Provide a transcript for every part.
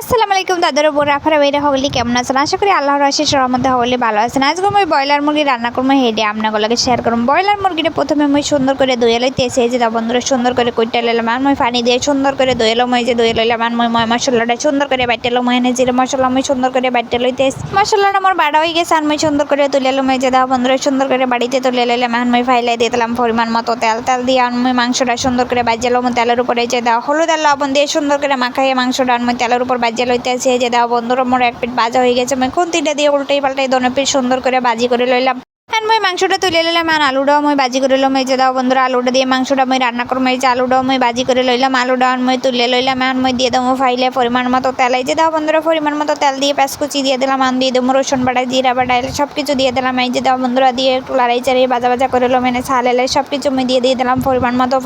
আসসালামু আলাইকুম দাদার উপর আপনারা বেড়ে হবলি কেমন আছেন? আশা করি আল্লাহর আশিস রহমতে হবলি ভালো আছেন। আজকে আমি ব্রয়লার মুরগি রান্না করবো হেডে আপনাগুলোকে শেয়ার করুন। ব্রয়লার মুরগিটা প্রথমে আমি সুন্দর করে ধুয়ে লইতেছি, এই যে বন্ধুরা সুন্দর করে কুইটা লইলাম আর মই পানি দিয়ে সুন্দর করে ধুয়ে লম, এই যে ধুয়ে লইলাম আর মই মশলাটা সুন্দর করে বাটতে লম, এনে জিরে মশলা আমি সুন্দর করে বাটতে লইতেছি। মশলাটা আমার বাড়া হয়ে গেছে আর মই সুন্দর করে তুলে লম, এই যে বন্ধুরা সুন্দর করে বাড়িতে তুলে লইলাম আর মই ফাইলাই দিয়ে দিলাম পরিমাণ মতো তেল দিয়ে আর মই মাংসটা সুন্দর করে বাজিয়ে তেলের উপরে এই যে হলুদ আর লবণ দিয়ে সুন্দর করে মাখাইয়ে মাংসটা আর মই তেলের উপর বাজিয়ে লইতেছি। এই যে বন্ধুরা মোর এক পিঠ ভাজা হয়ে গেছে, আমি খুন্তিটা দিয়ে উল্টাই পাল্টাই দোনো পিঠ সুন্দর করে ভাজি করে লইলাম। আর মই মাংসটা তুলে লইলাম আর আলুটাও মই ভাজি করে লইলাম। এই যে বন্ধুরা আলুটা দিয়ে মাংসটা মই রান্না করবো, এই যে আলুটাও মই ভাজি করে লইলাম, আলুটা মই তুলে লইলাম আর মই দিয়ে দেবো ফাইলে পরিমাণ মতো তেল। এই যে বন্ধুরা পরিমাণ মতো তেল দিয়ে পেঁয়াজ কুচি দিয়ে দিলাম আর দিয়ে দেবো রসুন বাটা জিরা বাটা সব কিছু দিয়ে দিলাম। এই যে বন্ধুরা দিয়ে একটু লড়াই চাড়িয়ে ভাজা করে লম, এনে ছাল এলে সব কিছু মই দিয়ে দিলাম পরিমাণ মতো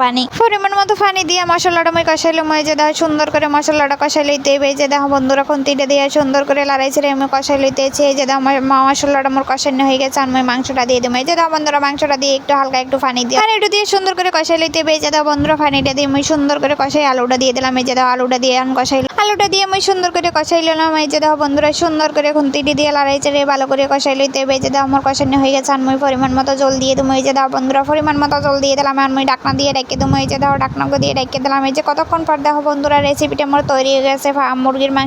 পানি দিয়ে মশলাটা মই কষাইলাম। এই যে সুন্দর করে মশলাটা কষাই লইতে, এই যে বন্ধুরা খুন্তিটা দিয়ে সুন্দর করে লড়াই ছেড়ে আমি কষাই লইতেছি। এই যে মশলাটা মোর কষানো হয়ে গেছে আর মই মাংসটা দিয়ে দেবো। এই যে বন্ধুরা মাংসটা দিয়ে একটু হালকা একটু পানি দিয়ে সুন্দর করে কষাই লইতে, এই যে বন্ধুরা পানিটা দিয়ে মই সুন্দর করে কষাই আলুটা দিয়ে দিলাম। এই যে আলুটা দিয়ে আলুটা দিয়ে মই সুন্দর করে কষাই লইলাম। এই যে বন্ধুরা সুন্দর করে খুন্তিটি দিয়ে লড়াই ছেড়ে ভালো করে কষাই লইতে, এই যে আমার কষানো হয়ে গেছে আর মই পরিমাণ মতো জল দিয়ে দেবো। এই যে বন্ধুরা পরিমাণ মতো জল দিয়ে দিলাম আর মই ঢাকনা দিয়ে রেখে দেবো। এই যে ঢাকনা দিয়ে রেখে দিলাম। এই যে কতক্ষণ পর বন্ধুরা রেসিপিটা আমার তৈরি হয়ে গেছে মুরগির মাংস।